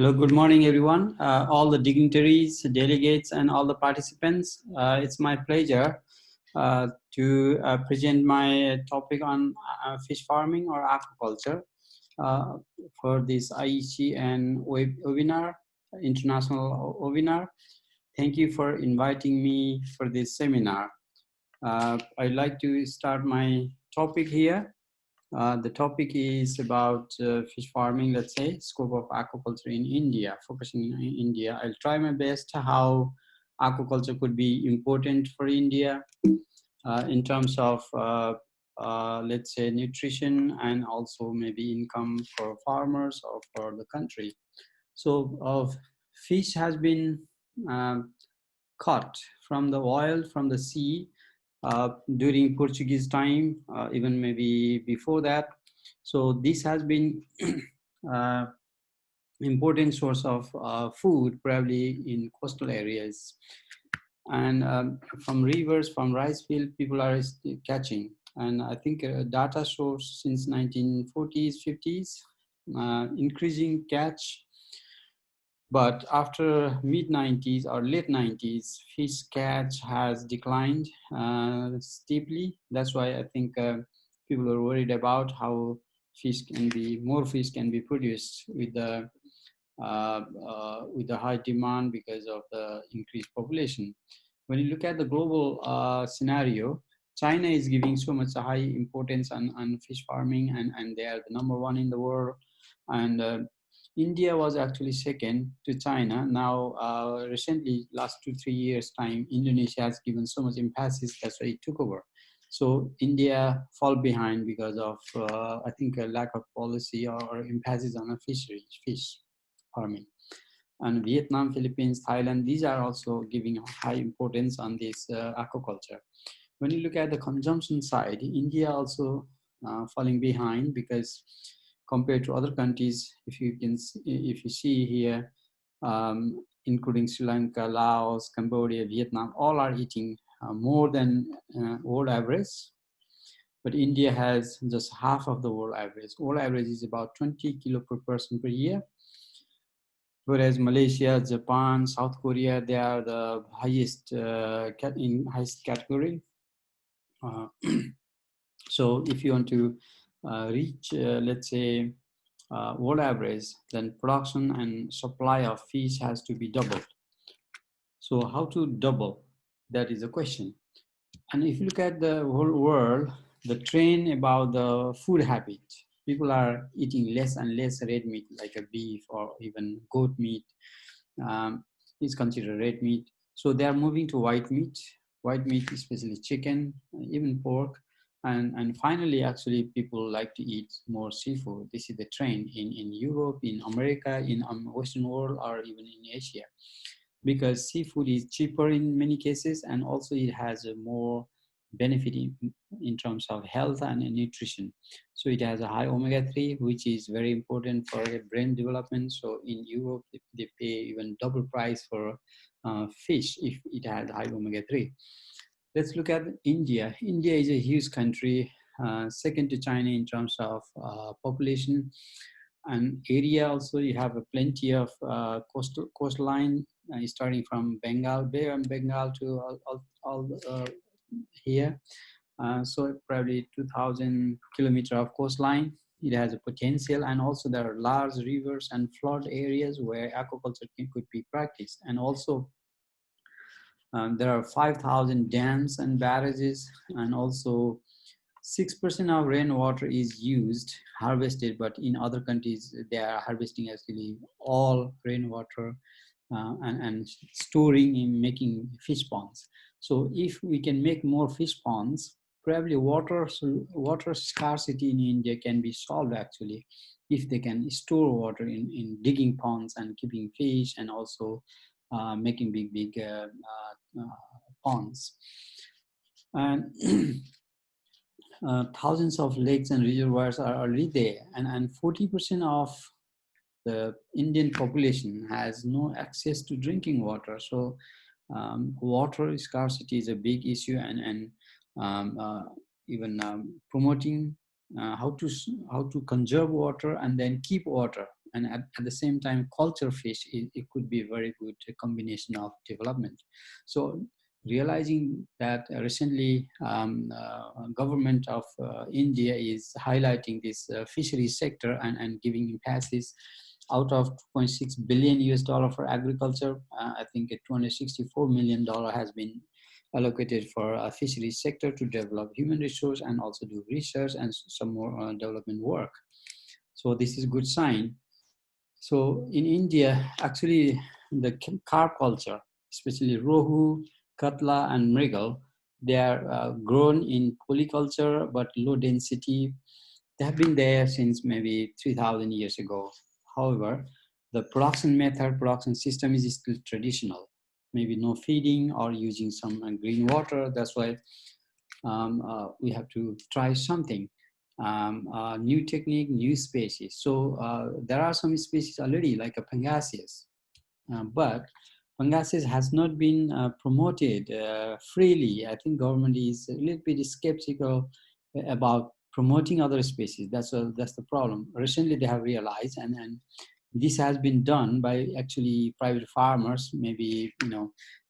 Hello, good morning, everyone. All the dignitaries, delegates, and all the participants. It's my pleasure to present my topic on fish farming or aquaculture uh, for this ICN webinar, international webinar. Thank you for inviting me for this seminar. I'd like to start my topic here. The topic is about fish farming, let's say, scope of aquaculture in India, focusing in India. I'll try my best how aquaculture could be important for India in terms of, let's say, nutrition and also maybe income for farmers or for the country. So fish has been caught from the wild, from the sea, during Portuguese time, even maybe before that. So this has been uh, important source of food, probably in coastal areas. And from rivers, from rice field, people are still catching. And I think data shows since 1940s, 50s, increasing catch. But after mid-90s or late 90s, fish catch has declined steeply. That's why I think people are worried about how more fish can be produced with the high demand because of the increased population. When you look at the global scenario, China is giving so much high importance on fish farming, and they are the #1 in the world. And India was actually second to China. Now, recently, last 2-3 years time, Indonesia has given so much emphasis, that's why it took over. So India fall behind because of, I think, a lack of policy or emphasis on a fish farming. And Vietnam, Philippines, Thailand, these are also giving high importance on this aquaculture. When you look at the consumption side, India also falling behind because compared to other countries, if you see here, including Sri Lanka, Laos, Cambodia, Vietnam, all are eating more than world average. But India has just half of the world average. World average is about 20 kilo per person per year. Whereas Malaysia, Japan, South Korea, they are the highest highest category. So if you want to reach, let's say, world average, then production and supply of fish has to be doubled. So how to double? That is a question. And if you look at the whole world, the trend about the food habit, people are eating less and less red meat, like a beef or even goat meat is considered red meat. So they are moving to white meat, especially chicken, even pork. And finally, actually, people like to eat more seafood. This is the trend in Europe, in America, in Western world, or even in Asia, because seafood is cheaper in many cases, and also it has a more benefit in terms of health and nutrition. So it has a high omega-3, which is very important for brain development. So in Europe, they pay even double price for fish if it has high omega-3. Let's look at India. India is a huge country, second to China in terms of population and area. Also, you have plenty of coastline, starting from Bay of Bengal to all here. So probably 2,000 kilometers of coastline. It has a potential, and also there are large rivers and flood areas where aquaculture could be practiced. And also there are 5,000 dams and barrages, and also 6% of rainwater is used, harvested, but in other countries, they are harvesting actually all rainwater and storing in making fish ponds. So if we can make more fish ponds, probably water scarcity in India can be solved actually, if they can store water in digging ponds and keeping fish, and also making big ponds. And thousands of lakes and reservoirs are already there, and 40% of the Indian population has no access to drinking water. So water scarcity is a big issue, and even promoting how to conserve water and then keep water and at the same time culture fish, it could be a very good combination of development. So realizing that recently government of India is highlighting this fisheries sector and giving emphasis out of 2.6 billion US dollar for agriculture. I think $264 million has been allocated for a fisheries sector to develop human resource and also do research and some more development work. So this is a good sign. So in India, actually the carp culture, especially rohu, katla, and mrigal, they are grown in polyculture but low density. They have been there since maybe 3,000 years ago. However, the production system is still traditional. Maybe no feeding or using some green water. That's why we have to try something. New technique, new species. So there are some species already like a pangasius, but pangasius has not been promoted freely. I think government is a little bit skeptical about promoting other species. That's the problem. Recently they have realized, and this has been done by actually private farmers, maybe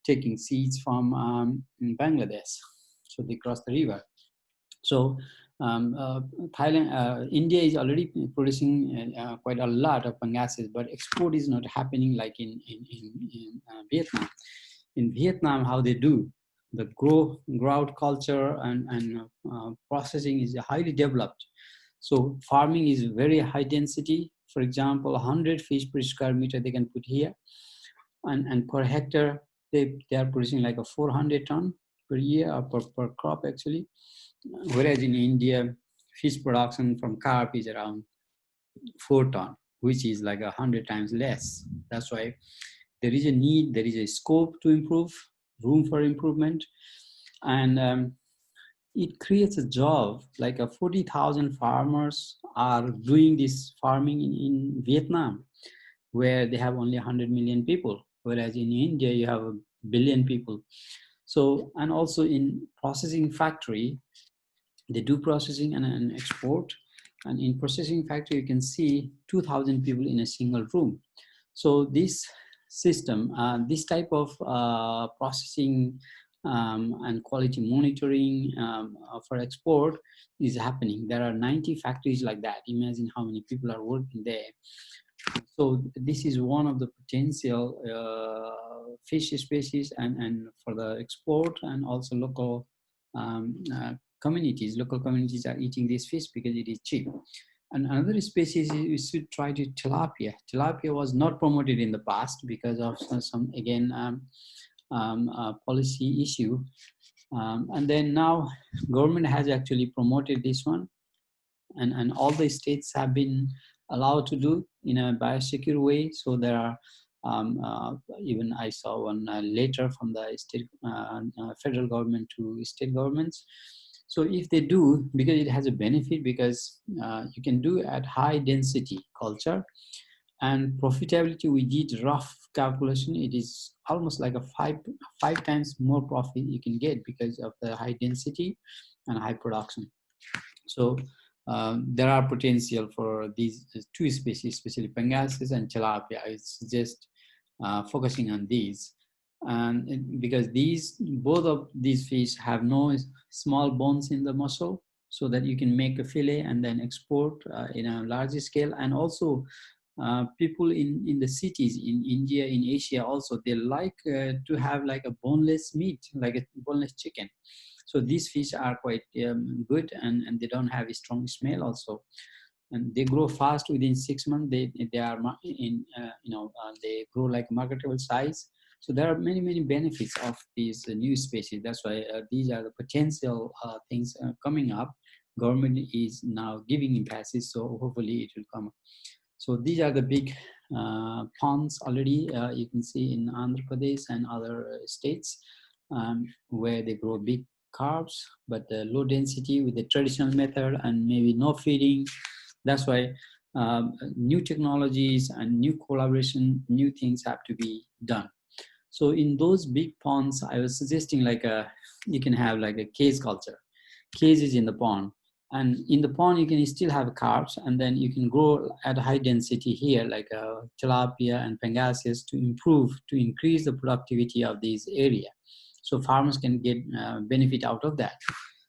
taking seeds from Bangladesh. So they cross the river. So India is already producing quite a lot of pangasius, but export is not happening like in Vietnam. In Vietnam, how they do the grout culture and processing is highly developed. So farming is very high density. For example, 100 fish per square meter they can put here, and per hectare they are producing like a 400 ton per year or per crop actually. Whereas in India, fish production from carp is around 4 ton, which is like 100 times less. That's why there is a need, there is a scope to improve, room for improvement, and it creates a job. Like 40,000 farmers are doing this farming in Vietnam, where they have only 100 million people, whereas in India you have a billion people. So, and also in processing factory, they do processing and export. And in processing factory, you can see 2,000 people in a single room. So this system, this type of processing and quality monitoring for export is happening. There are 90 factories like that. Imagine how many people are working there. So this is one of the potential fish species and for the export, and also local local communities are eating this fish because it is cheap. And another species we should try to tilapia. Tilapia was not promoted in the past because of some again policy issue, and then now government has actually promoted this one, and all the states have been allowed to do in a biosecure way. So there are even I saw one later from the state federal government to state governments. So if they do, because it has a benefit, because you can do at high density culture and profitability, we did rough calculation, it is almost like a five times more profit you can get because of the high density and high production. So there are potential for these two species, especially pangasius and tilapia. It's just focusing on these, and because both of these fish have no small bones in the muscle, so that you can make a fillet and then export in a large scale. And also people in the cities in India, in Asia also, they like to have like a boneless meat, like a boneless chicken. So these fish are quite good, and they don't have a strong smell also, and they grow fast. Within 6 months they are in they grow like marketable size. So there are many benefits of these new species. That's why these are the potential things coming up. Government is now giving emphasis, so hopefully it will come. So these are the big ponds already you can see in Andhra Pradesh and other states where they grow big carbs, but low density with the traditional method and maybe no feeding. That's why new technologies and new collaboration, new things have to be done. So in those big ponds, I was suggesting like you can have like a cage culture. Cage is in the pond. And in the pond, you can still have carps, and then you can grow at a high density here, like tilapia and pangasius, to increase the productivity of these area. So farmers can get benefit out of that.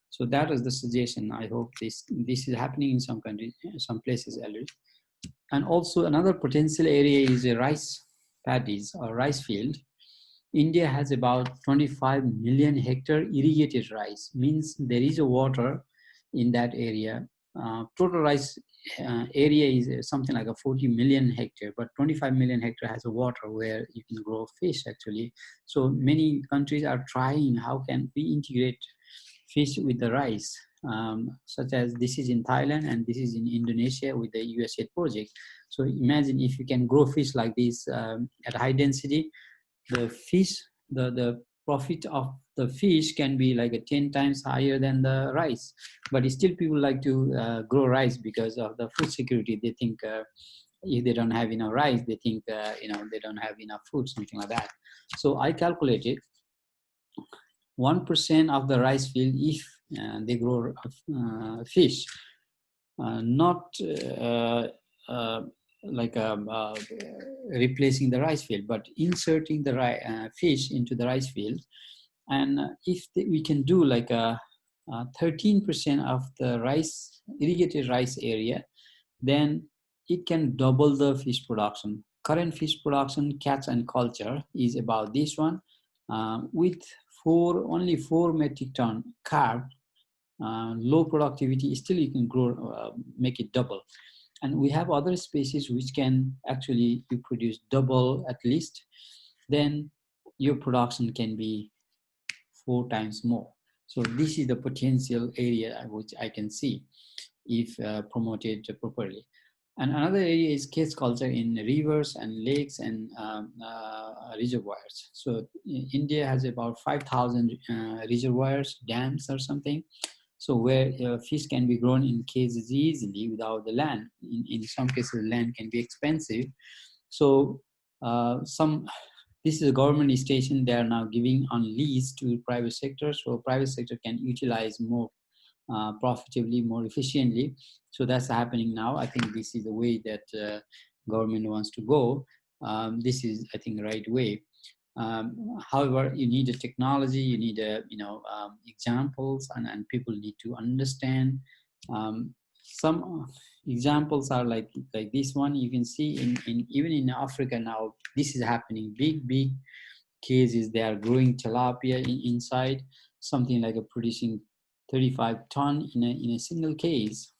So that is the suggestion. I hope this is happening in some countries, some places already. And also another potential area is a rice paddies or rice field. India has about 25 million hectare irrigated rice, means there is a water in that area. Total rice area is something like a 40 million hectare, but 25 million hectare has a water where you can grow fish actually. So many countries are trying how can we integrate fish with the rice, such as this is in Thailand and this is in Indonesia with the USAID project. So imagine if you can grow fish like this at high density, the fish, the profit of the fish can be like a 10 times higher than the rice. But still people like to grow rice because of the food security. They think if they don't have enough rice, they think they don't have enough food, something like that. So I calculated 1% of the rice field, if they grow fish, not like replacing the rice field, but inserting the fish into the rice field. And if we can do like a 13% of the rice, irrigated rice area, then it can double the fish production. Current fish production, catch and culture, is about this one, with only 4 metric ton carp, low productivity, still you can grow, make it double. And we have other species which can actually produce double at least, then your production can be 4 times more. So this is the potential area which I can see if promoted properly. And another area is case culture in rivers and lakes and reservoirs. So India has about 5,000 reservoirs, dams or something. So where fish can be grown in cages easily without the land. In some cases, land can be expensive. So this is a government station. They are now giving on lease to private sector. So private sector can utilize more profitably, more efficiently. So that's happening now. I think this is the way that government wants to go. This is, I think, the right way. However, you need a technology, you need examples, and people need to understand. Some examples are like this one. You can see in even in Africa now, this is happening. Big cases, they are growing tilapia inside, something like a producing 35 ton in a single case.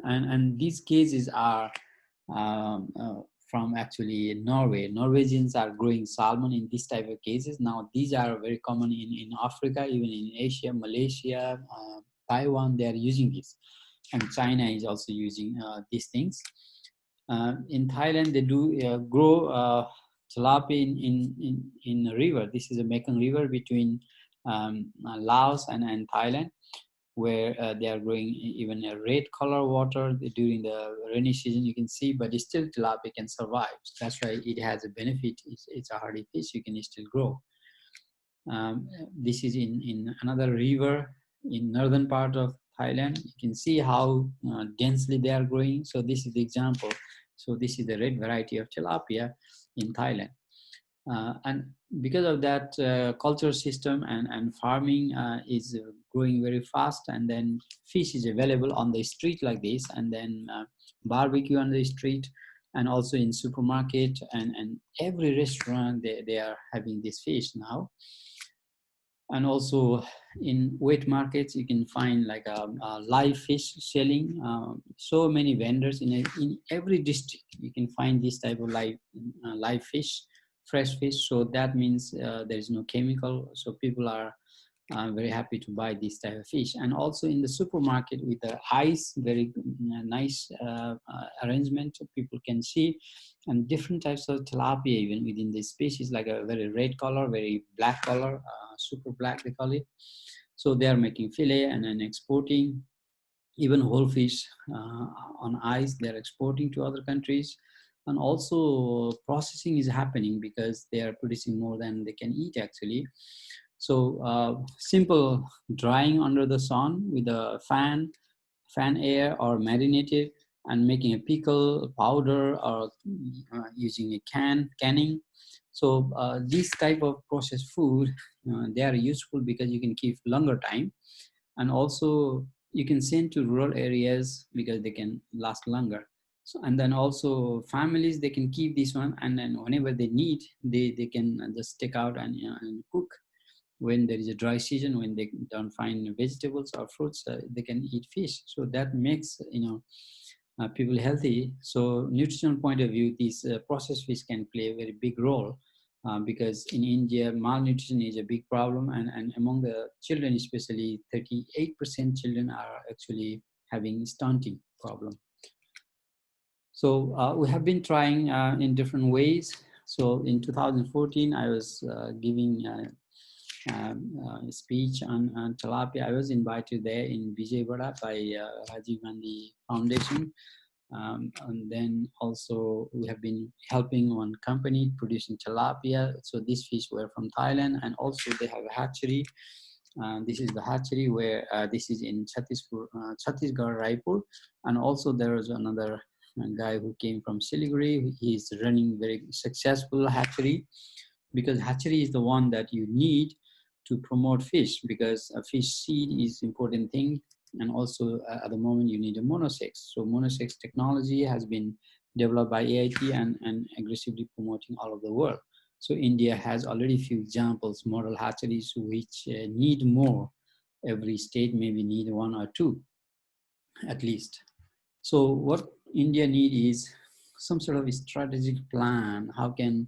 And these cases are from actually Norway. Norwegians are growing salmon in this type of cases. Now these are very common in Africa, even in Asia, Malaysia, Taiwan, they are using this. And China is also using these things. In Thailand, they do grow tilapia in a river. This is a Mekong River between Laos and Thailand, where they are growing even a red color water during the rainy season, you can see, but still tilapia can survive. That's why it has a benefit. It's a hardy fish, you can still grow. This is in another river in northern part of Thailand. You can see how densely they are growing. So this is the example. So this is the red variety of tilapia in Thailand. And because of that, culture system and farming is growing very fast, and then fish is available on the street like this, and then barbecue on the street, and also in supermarket and every restaurant, they are having this fish now. And also in wet markets, you can find like a live fish selling. So many vendors in every district, you can find this type of live fish, fresh fish. So that means there is no chemical. So people are very happy to buy this type of fish. And also in the supermarket with the ice, very nice arrangement, so people can see, and different types of tilapia even within this species, like a very red color, very black color, super black they call it. So they are making fillet and then exporting. Even whole fish on ice, they're exporting to other countries. And also processing is happening because they are producing more than they can eat actually. So simple drying under the sun with a fan, fan air or marinated and making a pickle, powder, or using a canning. So these type of processed food, they are useful because you can keep longer time, and also you can send to rural areas because they can last longer. So, and then also families, they can keep this one, and then whenever they need, they can just take out and, and cook. When there is a dry season, when they don't find vegetables or fruits, they can eat fish. So that makes, people healthy. So nutritional point of view, these processed fish can play a very big role, because in India, malnutrition is a big problem, and among the children, especially 38% children are actually having stunting problem. So we have been trying in different ways. So in 2014, I was giving a speech on tilapia. I was invited there in Vijayawada by Rajiv Gandhi Foundation. And then also we have been helping one company producing tilapia. So these fish were from Thailand, and also they have a hatchery. This is the hatchery where this is in Chhattisgarh, Raipur. And also there is another guy who came from Siliguri. He is running very successful hatchery, because hatchery is the one that you need to promote fish, because a fish seed is important thing. And also at the moment you need a monosex. So monosex technology has been developed by AIT and aggressively promoting all over the world. So India has already few examples, model hatcheries, which need more. Every state maybe need one or two at least. So what India need is some sort of a strategic plan. How can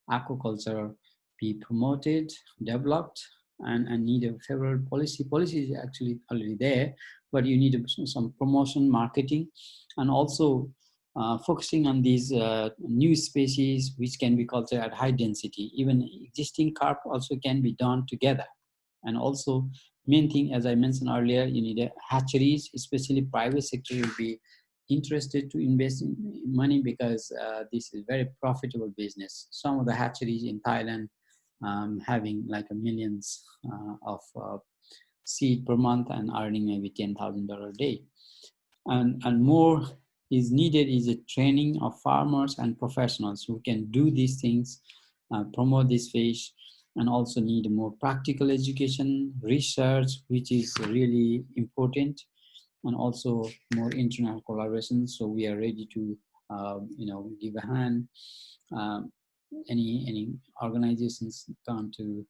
aquaculture be promoted, developed, and need a favorable policy? Policy is actually already there, but you need some promotion, marketing, and also focusing on these new species which can be cultured at high density. Even existing carp also can be done together. And also, main thing, as I mentioned earlier, you need a hatcheries, especially private sector will be interested to invest in money, because this is very profitable business. Some of the hatcheries in Thailand having like a millions of seed per month and earning maybe $10,000 a day. And more is needed is a training of farmers and professionals who can do these things, promote this fish, and also need more practical education, research, which is really important, and also more international collaboration. So we are ready to, give a hand. Um, any organizations come to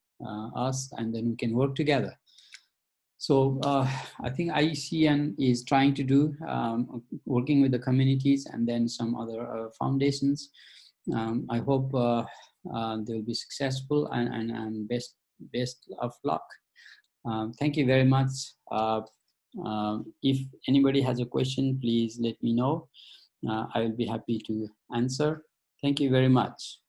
us, and then we can work together. So I think ICN is trying to do, working with the communities and then some other foundations. I hope they'll be successful, and best of luck. Thank you very much. If anybody has a question, please let me know. I will be happy to answer. Thank you very much.